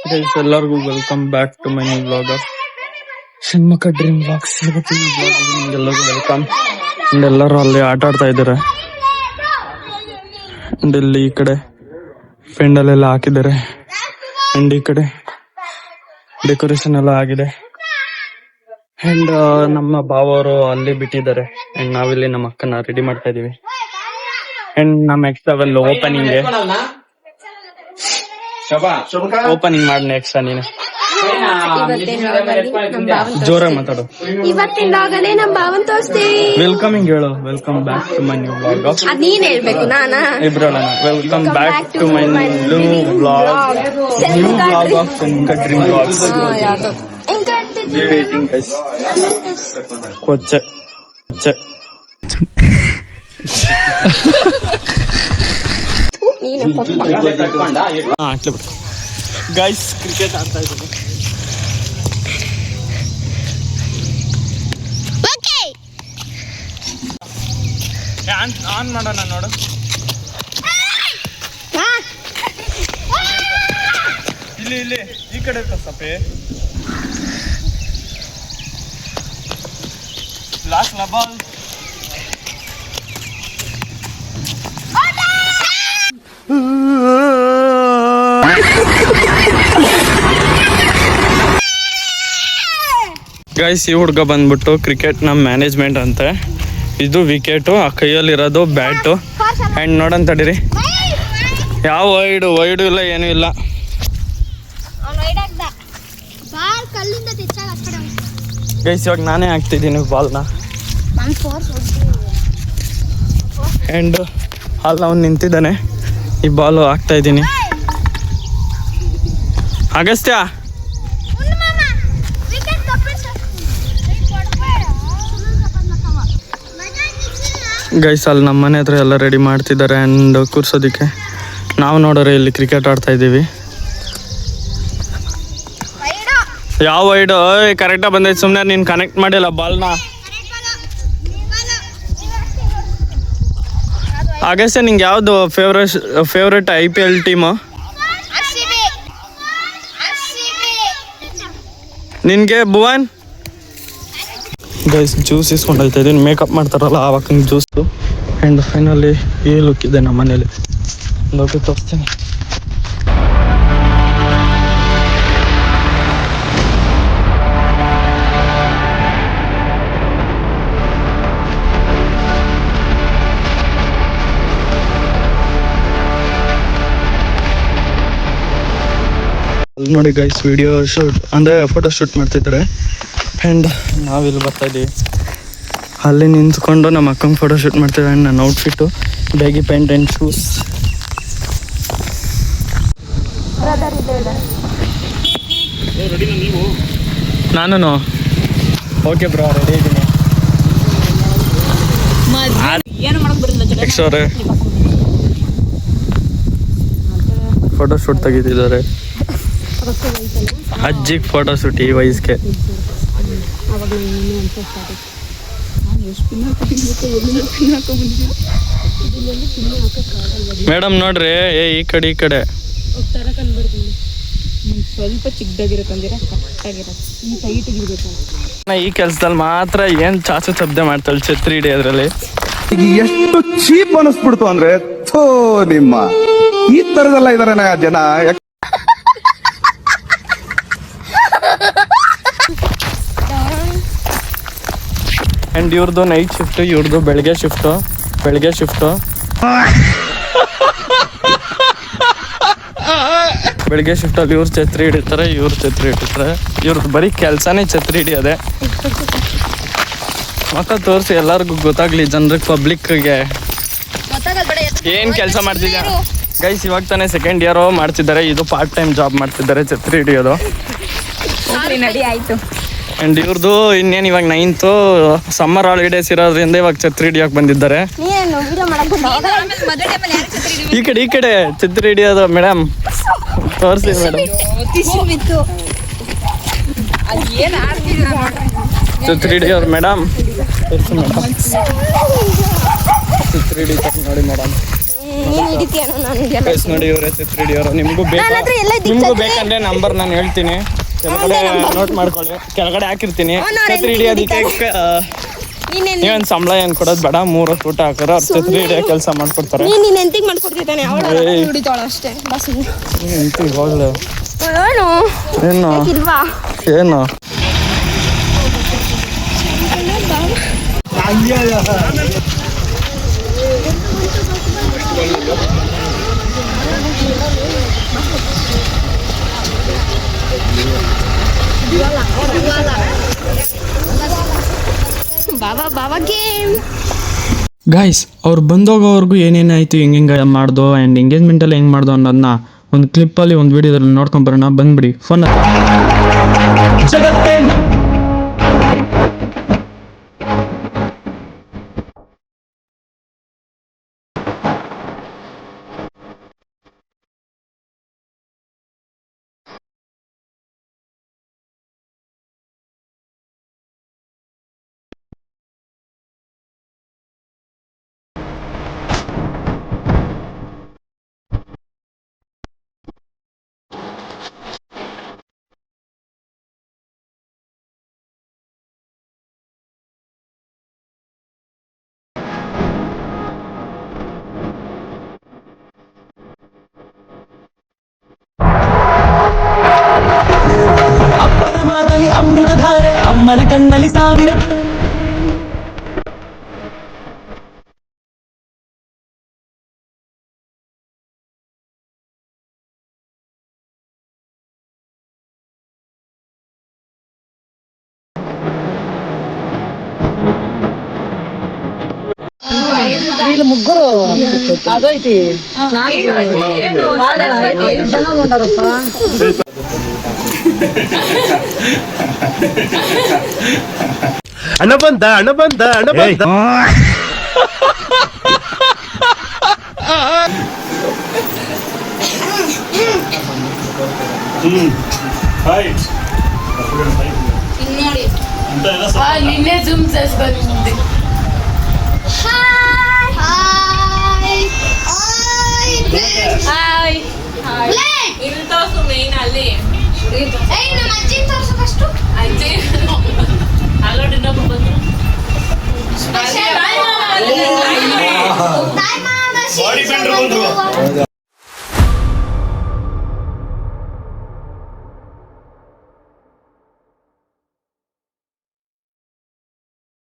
Guys ಎಲ್ಲರಿಗೂ welcome back to my new blog of Shanmukha dream blogs. ಇವತ್ತಿನ blog ನಿಮ್ಗೆಲ್ಲರಿಗೂ welcome. And ಎಲ್ಲರೂ ಅಲ್ಲಿ ಆಟ ಆಡ್ತಾ ಇದ್ದಾರೆ. ಅಂಡ್ ಇಲ್ಲಿ ಈ ಕಡೆ ಪೆಂಡಲ್ ಎಲ್ಲ ಹಾಕಿದ್ದಾರೆ. ಅಂಡ್ ಈ ಕಡೆ ಡೆಕೋರೇಷನ್ ಎಲ್ಲ ಆಗಿದೆ. ಅಂಡ್ ನಮ್ಮ ಭಾವರು ಅಲ್ಲಿ ಬಿಟ್ಟಿದ್ದಾರೆ. ಅಂಡ್ ನಾವಿಲ್ಲಿ ನಮ್ಮ ಅಕ್ಕನ ರೆಡಿ ಮಾಡ್ತಾ ಇದೀವಿ. ಅಂಡ್ ನಮ್ಮ ಎಕ್ಸ್ಟ್ರಾವೆಲ್ ಓಪನಿಂಗ್ ಮಾಡಿ ನೆಕ್ಸ್ಟ್ ನೀನು ಜೋರಾಗಿ ಮಾತಾಡು. ಇವತ್ತಿನ ಲಾಗಲ್ಲೇ ನಮ್ ಭಾವನ್ ತೋರಿಸ್ತೀವಿ. ವೆಲ್ಕಮಿಂಗ್ ಹೇಳು. Welcome back to my new blog of ನೀನ್ ಹೇಳ್ಬೇಕು ನಾನಾ ಇಬ್ರಲ್ಲ. Welcome back to my new blog of Shanmukha dream blogs. ಕೊಚ್ಚೆ ಗೈಸ್ ಕ್ರಿಕೆಟ್ ಆಡ್ತಾ ಇದ್ದೀನಿ. ಆನ್ ಮಾಡೋಣ ನೋಡು. ಇಲ್ಲಿ ಈ ಕಡೆ ಸಪ್ಪೆ ಲಾಸ್ಟ್ ಬಾಲ್. ಗೈಸ್ ಈ ಹುಡ್ಗ ಬಂದ್ಬಿಟ್ಟು ಕ್ರಿಕೆಟ್ ನ ಮ್ಯಾನೇಜ್ಮೆಂಟ್ ಅಂತೆ. ಇದು ವಿಕೆಟು, ಆ ಕೈಯಲ್ಲಿರೋದು ಬ್ಯಾಟು. ಅಂಡ್ ನೋಡೋಣ ತಡೀರಿ, ಯಾವ ವೈಡು ಇಲ್ಲ ಏನೂ ಇಲ್ಲ. ಗೈಸ್ ಇವಾಗ ನಾನೇ ಹಾಕ್ತಿದ್ದೀನಿ ಬಾಲ್ನ. ಅಂಡ್ ಅಲ್ಲಿ ಅವ್ನು ನಿಂತಿದ್ದಾನೆ, ಈ ಬಾಲು ಹಾಕ್ತಾ ಇದ್ದೀನಿ. ಅಗಸ್ತ್ಯ ಗೈಸ್ ಅಲ್ಲಿ ನಮ್ಮ ಮನೆ ಹತ್ರ ಎಲ್ಲ ರೆಡಿ ಮಾಡ್ತಿದ್ದಾರೆ ಅಂಡ್ ಕೂರ್ಸೋದಿಕ್ಕೆ. ನಾವು ನೋಡೋರೆ ಇಲ್ಲಿ ಕ್ರಿಕೆಟ್ ಆಡ್ತಾ ಇದ್ದೀವಿ. ಯಾವ ವೈಡು ಕರೆಕ್ಟಾಗಿ ಬಂದೈತೆ. ಸುಮ್ಮನೆ ನೀನು ಕನೆಕ್ಟ್ ಮಾಡಿಲ್ಲ ಬಾಲ್ನ. ಆಗಷ್ಟೇ ನಿಂಗೆ ಯಾವುದು ಫೇವ್ರೆಟ್ IPL ಟೀಮು ನಿನಗೆ? ಭುವನ್ ಗೈಸ್ ಜ್ಯೂಸ್ ಇಸ್ಕೊಂಡು ಹೋಗ್ತಾ ಇದ್ದೀನಿ. ಮೇಕಪ್ ಮಾಡ್ತಾರಲ್ಲ ಆವಾಗ ಜ್ಯೂಸು. ಆ್ಯಂಡ್ ಫೈನಲಿ ಈ ಲುಕ್ ಇದೆ ನಮ್ಮ ಮನೇಲಿ. ಲೋಕೆ ತೋರಿಸ್ತೀನಿ. ಅಲ್ಲಿ ನೋಡಿ ಗೈಸ್ ವಿಡಿಯೋ ಶೂಟ್ ಅಂದರೆ ಫೋಟೋ ಶೂಟ್ ಮಾಡ್ತಿದ್ದಾರೆ. ಆ್ಯಂಡ್ ನಾವಿಲ್ಲಿ ಬರ್ತಾ ಇದ್ದೀವಿ. ಅಲ್ಲಿ ನಿಂತ್ಕೊಂಡು ನಮ್ಮ ಅಕ್ಕಂಗೆ ಫೋಟೋ ಶೂಟ್ ಮಾಡ್ತಿದ್ದೆ. ಆ್ಯಂಡ್ ನನ್ನ outfit baggy pant and shoes. ನಾನು ಓಕೆ ಬ್ರೋ ರೆಡಿ ಇದ್ದೀನಿ. ಎಕ್ಸ್ಟ್ರಾ ಫೋಟೋ ಶೂಟ್ ತೆಗಿತಿದ್ದಾರೆ. ಅಜ್ಜಿಗೆ ಫೋಟೋ ಶೂಟ್ ಈ ವಯಸ್ಸಿಗೆ. ಮೇಡಮ್ ನೋಡ್ರಿ, ಈ ಕಡೆ ಸ್ವಲ್ಪ ಚಿಕ್ಕದಾಗಿರತ್ತಂದಿರ ಈ ಕೆಲ್ಸದಲ್ಲಿ ಮಾತ್ರ ಏನ್ ಚಾಚು ಶಬ್ದ ಮಾಡ್ತಾಳೆ ಛತ್ರಿ ಹಿಡಿಯೋದ್ರಲ್ಲಿ. ಎಷ್ಟು ಚೀಪ್ ಅನಿಸ್ಬಿಡ್ತು ಅಂದ್ರೆ ಥೋ ನಿಮ್ಮ ಈ ತರದೆಲ್ಲ ಇದಾರೆ ಜನ. ಅಂಡ್ ಇವ್ರದ್ದು ನೈಟ್ ಶಿಫ್ಟ್, ಇವ್ರದ್ದು ಬೆಳಗ್ಗೆ ಶಿಫ್ಟು. ಬೆಳಗ್ಗೆ ಶಿಫ್ಟಲ್ಲಿ ಇವ್ರು ಛತ್ರಿ ಹಿಡಿತಾರೆ, ಇವ್ರದ್ದು ಬರೀ ಕೆಲಸನೇ ಛತ್ರಿ ಹಿಡಿಯೋದೆ. ಮಕ್ಕ ತೋರಿಸಿ ಎಲ್ಲರಿಗೂ ಗೊತ್ತಾಗ್ಲಿ, ಜನರಿಗೆ ಪಬ್ಲಿಕ್ಗೆ ಏನ್ ಕೆಲಸ ಮಾಡ್ತಿದ್ಯಾ. ಗೈಸ್ ಇವಾಗ ತಾನೇ ಸೆಕೆಂಡ್ ಇಯರ್ ಮಾಡ್ತಿದ್ದಾರೆ. ಇದು ಪಾರ್ಟ್ ಟೈಮ್ ಜಾಬ್ ಮಾಡ್ತಿದ್ದಾರೆ ಛತ್ರಿ ಹಿಡಿಯೋದು. ಅಂಡ್ ಇವ್ರದ್ದು ಇನ್ನೇನು ಇವಾಗ 9th ಸಮ್ಮರ್ ಹಾಲಿಡೇಸ್ ಇರೋದ್ರಿಂದ ಇವಾಗ ಛತ್ರಿ ಹಿಡಿಯೋಕೆ ಬಂದಿದ್ದಾರೆ. ಈ ಕಡೆ ಛತ್ರಿ ಹಿಡಿಯೋದು ಮೇಡಮ್ ತೋರಿಸಿ ಮೇಡಮ್. ಛತ್ರಿ ಹಿಡಿಯೋರು ಮೇಡಮ್ ತೋರಿಸಿ ಮೇಡಮ್. ಛತ್ರಿ ಹಿಡಿತಾರೆ ನೋಡಿ ಮೇಡಮ್. ನೀನ್ ಹಿಡಿತೀಯ ನನಗೆ ಗೈಸ್ ನೋಡಿ ಇವ್ರ ಹೆಸರು 3D ಅವರು. ನಿಮಗೂ ನನ್ನ ಹತ್ರ ಎಲ್ಲ ಬೇಕು, ನಿಮಗೂ ಬೇಕಂದ್ರೆ ನಂಬರ್ ನಾನು ಹೇಳ್ತೀನಿ, ಕೆಳಗಡೆ ನೋಟ್ ಮಾಡ್ಕೊಳ್ಳಿ, ಕೆಳಗಡೆ ಹಾಕಿರ್ತೀನಿ. ಛತ್ರಿ ಹಿಡಿಯೋದಕ್ಕೆ ನೀವೇನು ಸಂಬಳ ಏನು ಕೊಡೋದು ಬೇಡ, 3 ಹೊತ್ತು ಊಟ ಹಾಕೋರು ಅವ್ರು ಛತ್ರಿ ಹಿಡಿಯೋ ಕೆಲಸ ಮಾಡ್ಕೊಡ್ತಾರೆ. ನೀನ್ ಎಂತಿಗೆ ಮಾಡ್ಕೊಡ್ತಿದ್ದಾನೆ ಅವಳು ಹಿಡಿತಾಳ ಅಷ್ಟೇ ಬಸ್. ಎಂತಿಗೆ ಹೋಗ್ಲು ಏನು ಏನು ಇಲ್ವಾ ಏನು ಬಾಬಾ ಗೇಮ್. ಗೈಸ್ ಅವ್ರು ಬಂದೋಗೋವರೆಗೂ ಏನೇನಾಯ್ತು, ಹೆಂಗೆ ಮಾಡ್ದೋ ಆ್ಯಂಡ್ ಎಂಗೇಜ್ಮೆಂಟಲ್ಲಿ ಹೆಂಗೆ ಮಾಡ್ದೋ ಅನ್ನೋದನ್ನ ಒಂದು ಕ್ಲಿಪ್ಪಲ್ಲಿ ಒಂದು ವೀಡಿಯೋದಲ್ಲಿ ನೋಡ್ಕೊಂಬರೋಣ. ಬಂದ್ಬಿಡಿ ಫೋನ್. ಅಮೃತಧಾರೆ ಅಮ್ಮನ ಕಣ್ಣಲ್ಲಿ ಸಾವಿರ ಮುಗ್ಗರು ಅದೈತಿ ಹಣ ಬಂದ ನಿನ್ನೆ ಜೂಮ್ ಬಂದಿದ್ದೆ. ಹಾಯ್ ಇಲ್ಲಿ ತೋರ್ಸು ಮೇನ್ ಅಲ್ಲಿ ಅಜ್ಜಿ ಅಲ್ಲೋಡಿ ಇನ್ನೊಬ್ರು ಬಂದ್ರು. ಬಾಡಿ ಬಿಲ್ಡರ್ ಬಂದ್ರು.